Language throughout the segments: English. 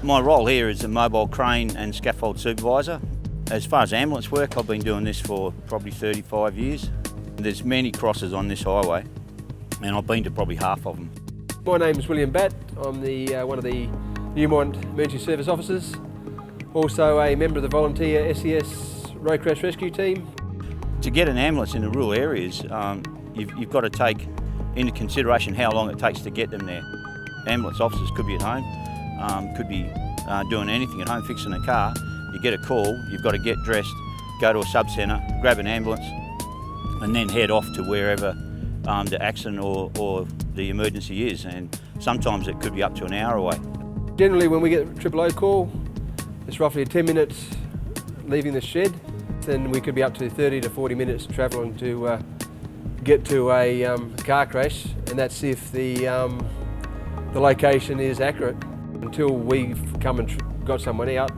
My role here is a mobile crane and scaffold supervisor. As far as ambulance work, I've been doing this for probably 35 years. There's many crosses on this highway and I've been to probably half of them. My name is William Batt. I'm one of the Newmont Emergency Service Officers, also a member of the volunteer SES Road Crash Rescue Team. To get an ambulance in the rural areas, you've got to take into consideration how long it takes to get them there. Ambulance officers could be at home, could be doing anything at home, fixing a car. You get a call, you've got to get dressed, go to a sub-centre, grab an ambulance and then head off to wherever the accident or the emergency is, and sometimes it could be up to an hour away. Generally when we get a triple O call, it's roughly 10 minutes leaving the shed, then we could be up to 30 to 40 minutes travelling to get to a car crash, and that's if the location is accurate. Until we've come and got someone out,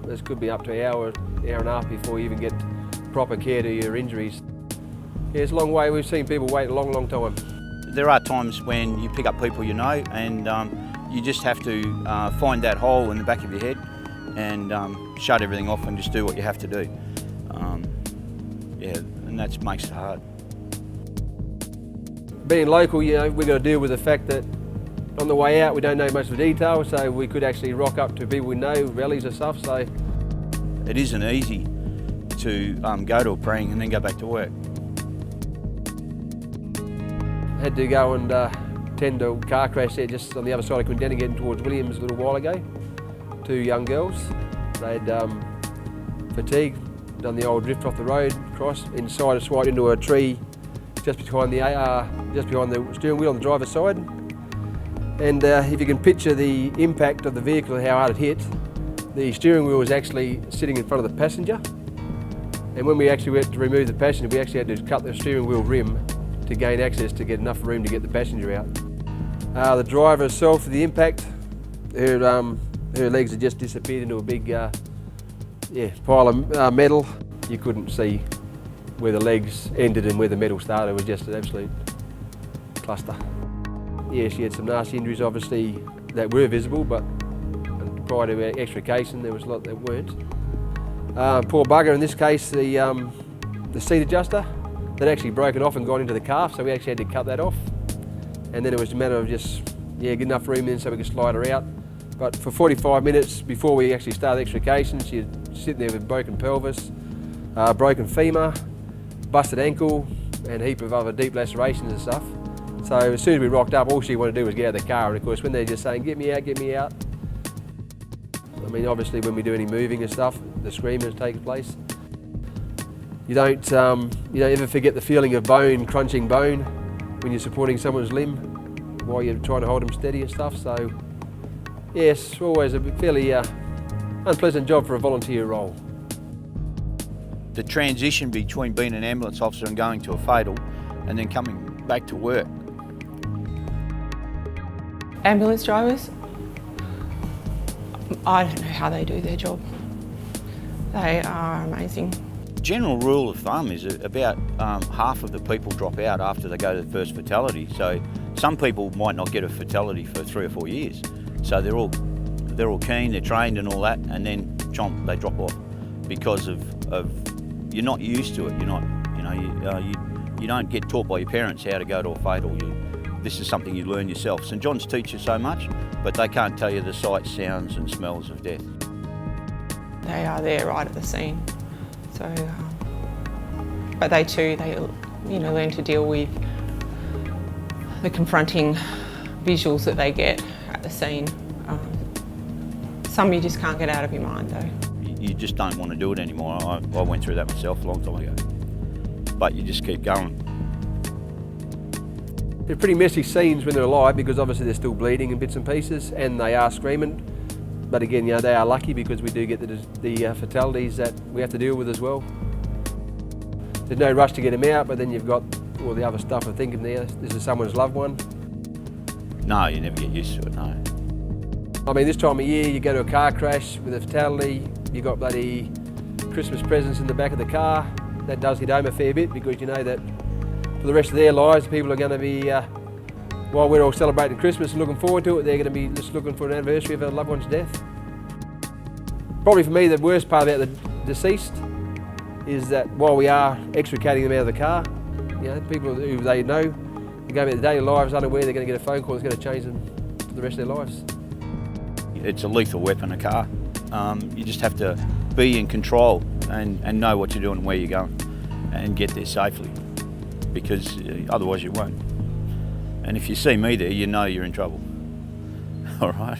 this could be up to an hour and a half before you even get proper care to your injuries. Yeah, it's a long way. We've seen people wait a long, long time. There are times when you pick up people you know, and you just have to find that hole in the back of your head and shut everything off and just do what you have to do. Yeah, and that makes it hard. Being local, you know, we've got to deal with the fact that on the way out we don't know much of the detail, so we could actually rock up to people we know, rallies and stuff. So it isn't easy to go to a praying and then go back to work. I had to go and tend to a car crash there just on the other side of Quindenna getting towards Williams a little while ago. Two young girls. They had fatigue, done the old drift off the road, cross, inside a swiped into a tree just behind the steering wheel on the driver's side. And if you can picture the impact of the vehicle and how hard it hit, the steering wheel was actually sitting in front of the passenger. And when we actually went to remove the passenger, we actually had to cut the steering wheel rim to gain access to get enough room to get the passenger out. The driver herself, the impact, her legs had just disappeared into a big pile of metal. You couldn't see where the legs ended and where the metal started. It was just an absolute cluster. Yeah, she had some nasty injuries, obviously, that were visible, but prior to extrication, there was a lot that weren't. Poor bugger, in this case, the seat adjuster, that actually broken off and gone into the calf, so we actually had to cut that off. And then it was a matter of just, get enough room in so we could slide her out. But for 45 minutes before we actually started extrication, she was sitting there with broken pelvis, broken femur, busted ankle, and a heap of other deep lacerations and stuff. So as soon as we rocked up, all she wanted to do was get out of the car. And of course, when they're just saying, get me out. I mean, obviously when we do any moving and stuff, the screaming takes place. You don't ever forget the feeling of bone crunching bone when you're supporting someone's limb while you're trying to hold them steady and stuff. So yes, always a fairly unpleasant job for a volunteer role. The transition between being an ambulance officer and going to a fatal and then coming back to work. Ambulance drivers, I don't know how they do their job. They are amazing. General rule of thumb is about half of the people drop out after they go to the first fatality. So some people might not get a fatality for 3 or 4 years. So they're all keen, they're trained and all that, and then chomp, they drop off because of you're not used to it. You're not, you don't get taught by your parents how to go to a fatal. This is something you learn yourself. St John's teach you so much, but they can't tell you the sights, sounds and smells of death. They are there right at the scene. So, but they learn to deal with the confronting visuals that they get at the scene. Some you just can't get out of your mind though. You just don't want to do it anymore. I went through that myself a long time ago. But you just keep going. They're pretty messy scenes when they're alive because obviously they're still bleeding in bits and pieces and they are screaming. But again, they are lucky because we do get the fatalities that we have to deal with as well. There's no rush to get them out, but then you've got all the other stuff of thinking there, this is someone's loved one. No, you never get used to it, no. I mean, this time of year, you go to a car crash with a fatality, you've got bloody Christmas presents in the back of the car. That does hit home a fair bit because you know that for the rest of their lives, people are going to be, while we're all celebrating Christmas and looking forward to it, they're going to be just looking for an anniversary of a loved one's death. Probably for me the worst part about the deceased is that while we are extricating them out of the car, you know, people who they know, they go about their daily lives unaware they're going to get a phone call that's going to change them for the rest of their lives. It's a lethal weapon, a car. You just have to be in control and know what you're doing and where you're going and get there safely, because otherwise you won't. And if you see me there, you know you're in trouble. All right?